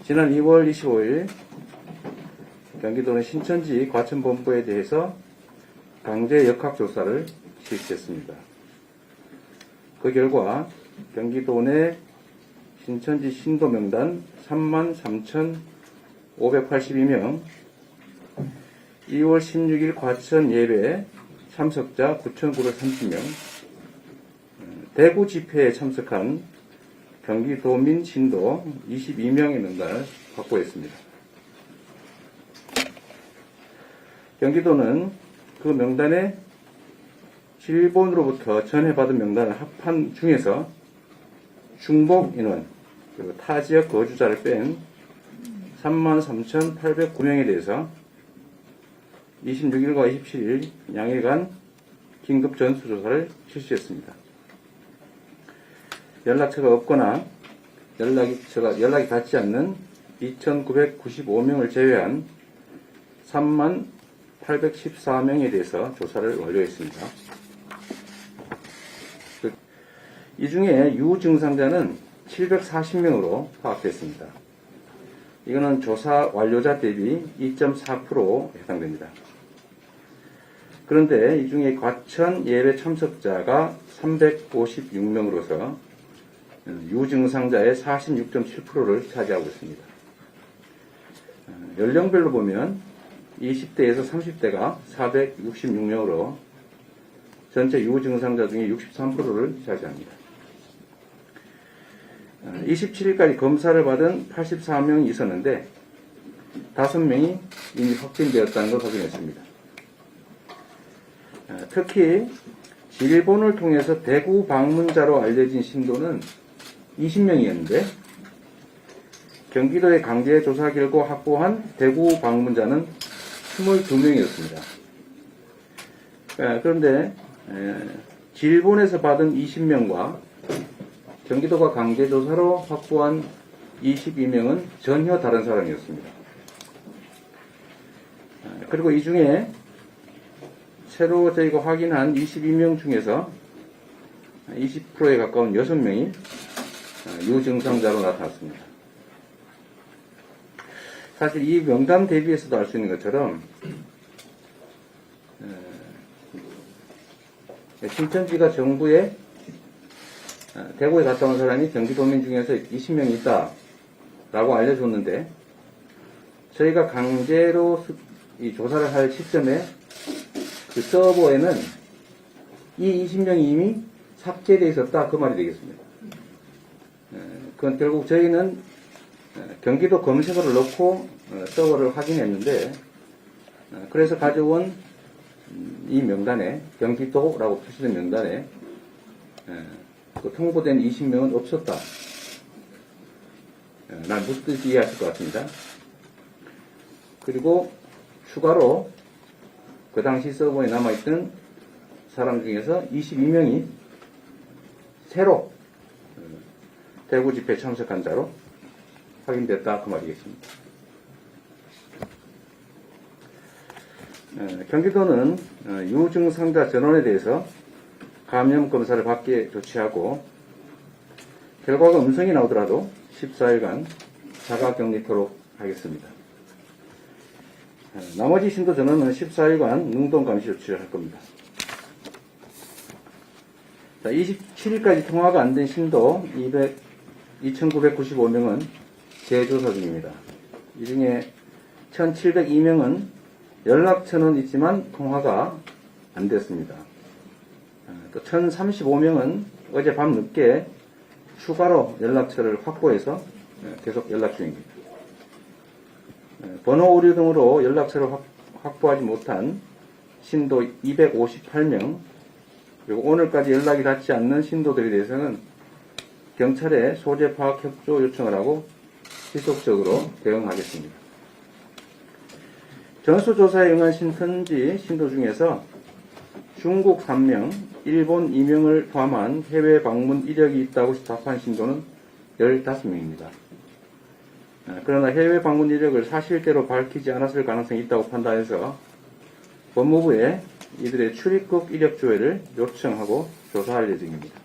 지난 2월 25일 경기도는 신천지 과천본부에 대해서 강제 역학조사를 실시했습니다. 그 결과 경기도 내 신천지 신도 명단 33,582명, 2월 16일 과천 예배 참석자 9,930명, 대구 집회에 참석한 경기도민 신도 22명의 명단을 확보했습니다. 경기도는 그 명단에 일본으로부터 전해받은 명단을 합한 중에서 중복 인원, 그리고 타 지역 거주자를 뺀 33,809명에 대해서 26일과 27일 양일간 긴급 전수조사를 실시했습니다. 연락처가 없거나 연락이 닿지 않는 2,995명을 제외한 30,814명에 대해서 조사를 완료했습니다. 이 중에 유증상자는 740명으로 파악됐습니다. 이거는 조사 완료자 대비 2.4%에 해당됩니다. 그런데 이 중에 과천 예배 참석자가 356명으로서 유증상자의 46.7%를 차지하고 있습니다. 연령별로 보면 20대에서 30대가 466명으로 전체 유증상자 중에 63%를 차지합니다. 27일까지 검사를 받은 84명이 있었는데 5명이 이미 확진되었다는 걸 확인했습니다. 특히 일본을 통해서 대구 방문자로 알려진 신도는 20명이었는데 경기도의 강제 조사 결과 확보한 대구 방문자는 22명이었습니다. 그런데 일본에서 받은 20명과 경기도가 강제 조사로 확보한 22명은 전혀 다른 사람이었습니다. 그리고 이 중에 새로 저희가 확인한 22명 중에서 20%에 가까운 6명이 유증상자로 나타났습니다. 사실 이 명단 대비해서도 알 수 있는 것처럼 신천지가 정부에 대구에 갔다 온 사람이 경기도민 중에서 20명이 있다라고 알려줬는데 저희가 강제로 이 조사를 할 시점에 그 서버에는 이 20명이 이미 삭제되어 있었다, 그 말이 되겠습니다. 그건 결국 저희는 경기도 검색어를 넣고 서버를 확인했는데 그래서 가져온 이 명단에 경기도라고 표시된 명단에 그 통보된 20명은 없었다. 난 무슨 뜻인지 이해하실 것 같습니다. 그리고 추가로 그 당시 서버에 남아있던 사람 중에서 22명이 새로 대구 집회 참석한 자로 확인됐다, 그 말이겠습니다. 경기도는 유증상자 전원에 대해서 감염 검사를 받게 조치하고 결과가 음성이 나오더라도 14일간 자가격리토록 하겠습니다. 나머지 신도 전원은 14일간 능동감시 조치를 할 겁니다. 27일까지 통화가 안 된 신도 2,995명은 재조사 중입니다. 이 중에 1,702명은 연락처는 있지만 통화가 안 됐습니다. 또 1,035명은 어젯밤 늦게 추가로 연락처를 확보해서 계속 연락 중입니다. 번호 오류 등으로 연락처를 확보하지 못한 신도 258명, 그리고 오늘까지 연락이 닿지 않는 신도들에 대해서는 경찰에 소재 파악 협조 요청을 하고 지속적으로 대응하겠습니다. 전수조사에 응한 신천지 신도 중에서 중국 3명, 일본 2명을 포함한 해외 방문 이력이 있다고 답한 신도는 15명입니다. 그러나 해외 방문 이력을 사실대로 밝히지 않았을 가능성이 있다고 판단해서 법무부에 이들의 출입국 이력 조회를 요청하고 조사할 예정입니다.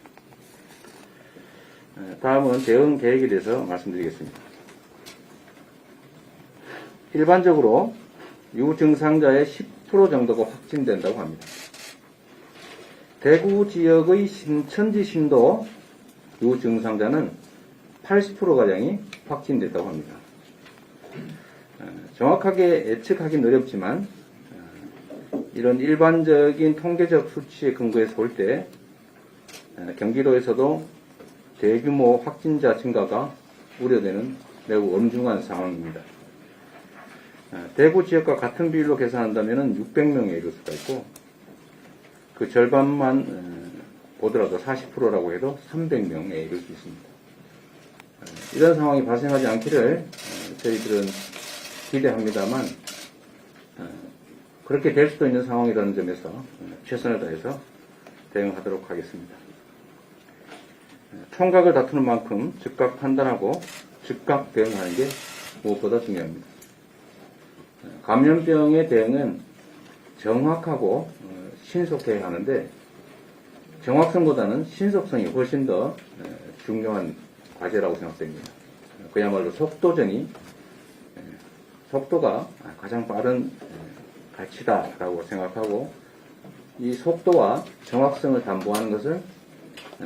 다음은 대응 계획에 대해서 말씀드리겠습니다. 일반적으로 유증상자의 10% 정도가 확진된다고 합니다. 대구 지역의 신천지 신도 유증상자는 80%가량이 확진됐다고 합니다. 정확하게 예측하기는 어렵지만 이런 일반적인 통계적 수치에 근거해서 볼 때 경기도에서도 대규모 확진자 증가가 우려되는 매우 엄중한 상황입니다. 대구 지역과 같은 비율로 계산한다면 600명에 이를 수가 있고 그 절반만 보더라도 40%라고 해도 300명에 이를 수 있습니다. 이런 상황이 발생하지 않기를 저희들은 기대합니다만 그렇게 될 수도 있는 상황이라는 점에서 최선을 다해서 대응하도록 하겠습니다. 총각을 다투는 만큼 즉각 판단하고 즉각 대응하는 게 무엇보다 중요합니다. 감염병의 대응은 정확하고 신속해야 하는데 정확성보다는 신속성이 훨씬 더 중요한 과제라고 생각됩니다. 그야말로 속도가 가장 빠른 가치다라고 생각하고 이 속도와 정확성을 담보하는 것은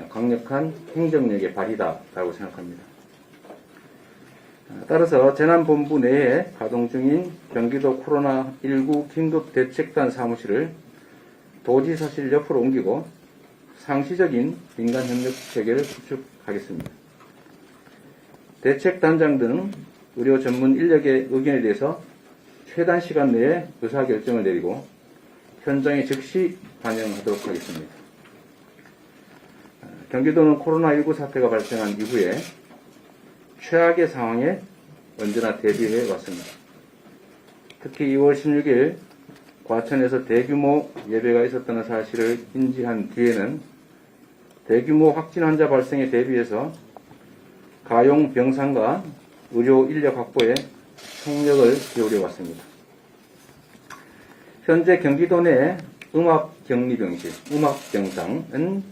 강력한 행정력의 발휘다라고 생각합니다. 따라서 재난본부 내에 가동 중인 경기도 코로나19 긴급대책단 사무실을 도지사실 옆으로 옮기고 상시적인 민간협력 체계를 구축하겠습니다. 대책단장 등 의료 전문 인력의 의견에 대해서 최단 시간 내에 의사결정을 내리고 현장에 즉시 반영하도록 하겠습니다. 경기도는 코로나19 사태가 발생한 이후에 최악의 상황에 언제나 대비해 왔습니다. 특히 2월 16일 과천에서 대규모 예배가 있었다는 사실을 인지한 뒤에는 대규모 확진 환자 발생에 대비해서 가용 병상과 의료 인력 확보에 총력을 기울여 왔습니다. 현재 경기도 내 음압격리병실, 음압병상은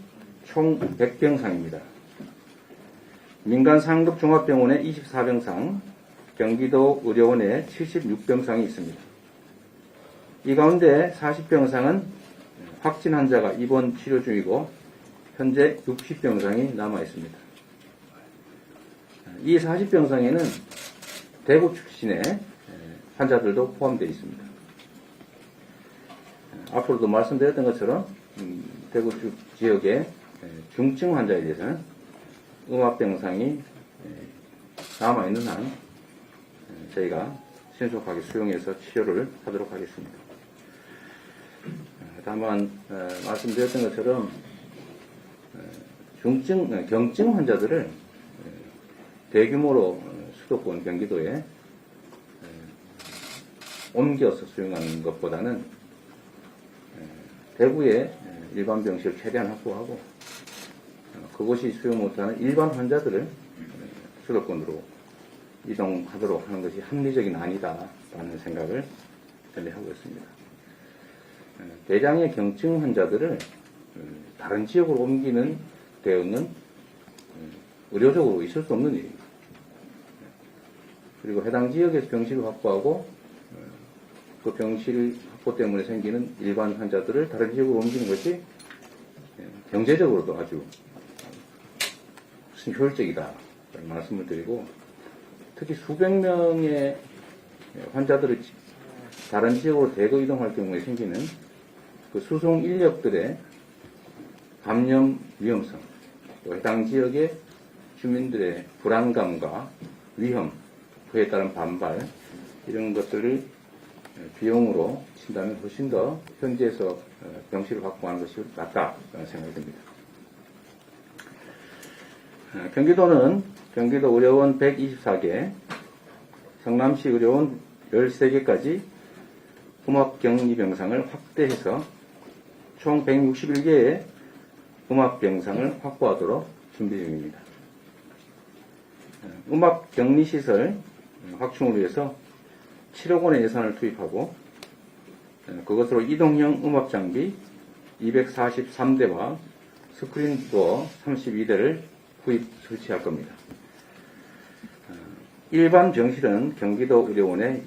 총 100병상입니다. 민간 상급 종합병원에 24병상, 경기도 의료원에 76병상이 있습니다. 이 가운데 40병상은 확진 환자가 입원 치료 중이고 현재 60병상이 남아 있습니다. 이 40병상에는 대구 출신의 환자들도 포함되어 있습니다. 앞으로도 말씀드렸던 것처럼 대구 지역의 중증 환자에 대해서는 음압병상이 남아있는 한 저희가 신속하게 수용해서 치료를 하도록 하겠습니다. 다만 말씀드렸던 것처럼 경증 환자들을 대규모로 수도권 경기도에 옮겨서 수용하는 것보다는 대구의 일반 병실을 최대한 확보하고 그곳이 수용 못하는 일반 환자들을 수도권으로 이동하도록 하는 것이 합리적인 아니다라는 생각을 전해하고 있습니다. 대장의 경증 환자들을 다른 지역으로 옮기는 대응은 의료적으로 있을 수 없는 일입니다. 그리고 해당 지역에서 병실을 확보하고 그 병실 확보 때문에 생기는 일반 환자들을 다른 지역으로 옮기는 것이 경제적으로도 아주 효율적이다 말씀을 드리고 특히 수백 명의 환자들을 다른 지역으로 대거 이동할 경우에 생기는 그 수송 인력들의 감염 위험성, 또 해당 지역의 주민들의 불안감과 위험, 그에 따른 반발 이런 것들을 비용으로 친다면 훨씬 더 현지에서 병실을 확보하는 것이 낫다라는 생각이 듭니다. 경기도는 경기도 의료원 124개, 성남시 의료원 13개까지 음압격리병상을 확대해서 총 161개의 음압병상을 확보하도록 준비 중입니다. 음압격리시설 확충을 위해서 7억 원의 예산을 투입하고 그것으로 이동형 음압장비 243대와 스크린도어 32대를 구입 설치할 겁니다. 일반 병실은 경기도 의료원에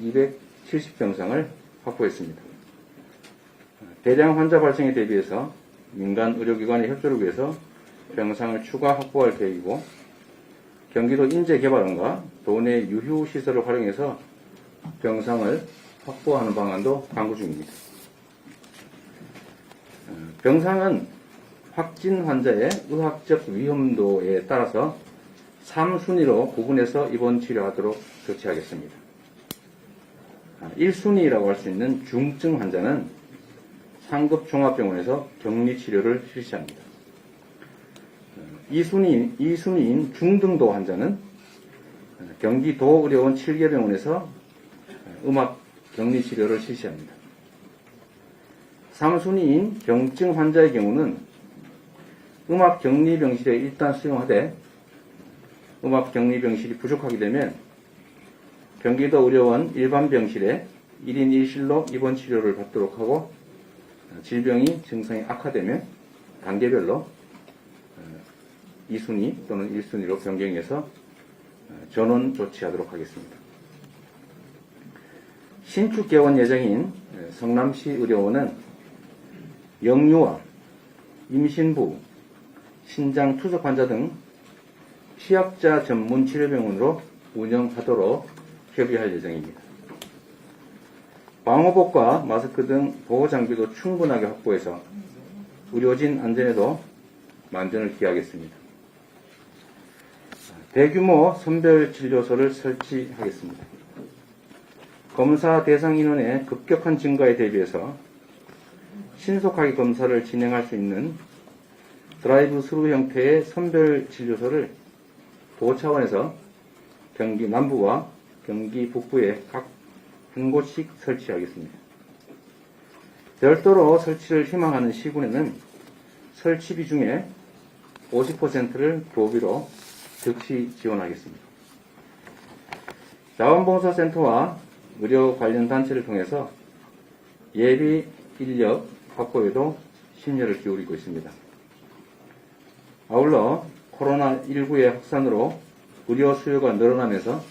270병상을 확보했습니다. 대량 환자 발생에 대비해서 민간 의료기관의 협조를 위해서 병상을 추가 확보할 계획이고, 경기도 인재개발원과 도내 유휴시설을 활용해서 병상을 확보하는 방안도 강구 중입니다. 병상은 확진 환자의 의학적 위험도에 따라서 3순위로 구분해서 입원 치료하도록 조치하겠습니다. 1순위라고 할 수 있는 중증 환자는 상급 종합병원에서 격리 치료를 실시합니다. 2순위인 중등도 환자는 경기도 의료원 7개 병원에서 음압 격리 치료를 실시합니다. 3순위인 경증 환자의 경우는 음압 격리 병실에 일단 수용하되 음압 격리 병실이 부족하게 되면 경기도 의료원 일반 병실에 1인 1실로 입원 치료를 받도록 하고, 질병이 증상이 악화되면 단계별로 2순위 또는 1순위로 변경해서 전원 조치하도록 하겠습니다. 신축 개원 예정인 성남시 의료원은 영유아, 임신부, 신장 투석 환자 등 취약자 전문 치료병원으로 운영하도록 협의할 예정입니다. 방호복과 마스크 등 보호 장비도 충분하게 확보해서 의료진 안전에도 만전을 기하겠습니다. 대규모 선별진료소를 설치하겠습니다. 검사 대상 인원의 급격한 증가에 대비해서 신속하게 검사를 진행할 수 있는 드라이브 스루 형태의 선별진료소를 도 차원에서 경기 남부와 경기 북부에 각 한 곳씩 설치하겠습니다. 별도로 설치를 희망하는 시군에는 설치비 중에 50%를 교비로 즉시 지원하겠습니다. 자원봉사센터와 의료 관련 단체를 통해서 예비 인력 확보에도 심려를 기울이고 있습니다. 아울러 코로나19의 확산으로 의료 수요가 늘어나면서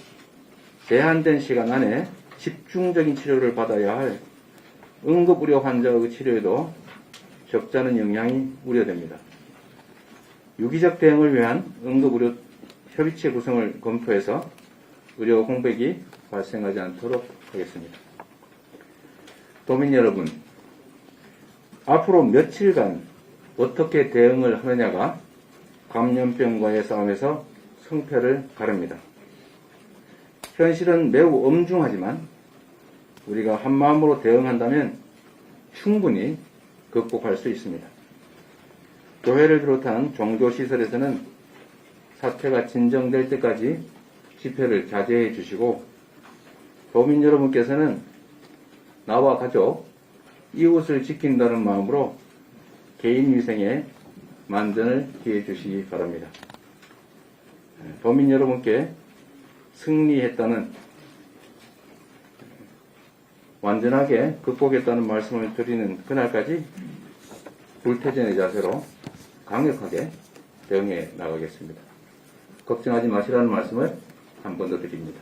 제한된 시간 안에 집중적인 치료를 받아야 할 응급의료 환자의 치료에도 적잖은 영향이 우려됩니다. 유기적 대응을 위한 응급의료 협의체 구성을 검토해서 의료 공백이 발생하지 않도록 하겠습니다. 도민 여러분, 앞으로 며칠간 어떻게 대응을 하느냐가 감염병과의 싸움에서 승패를 가릅니다. 현실은 매우 엄중하지만 우리가 한마음으로 대응한다면 충분히 극복할 수 있습니다. 교회를 비롯한 종교시설에서는 사태가 진정될 때까지 집회를 자제해 주시고, 도민 여러분께서는 나와 가족, 이웃을 지킨다는 마음으로 개인 위생에 만전을 기해 주시기 바랍니다. 도민 여러분께 승리했다는, 완전하게 극복했다는 말씀을 드리는 그날까지 불태전의 자세로 강력하게 대응해 나가겠습니다. 걱정하지 마시라는 말씀을 한 번 더 드립니다.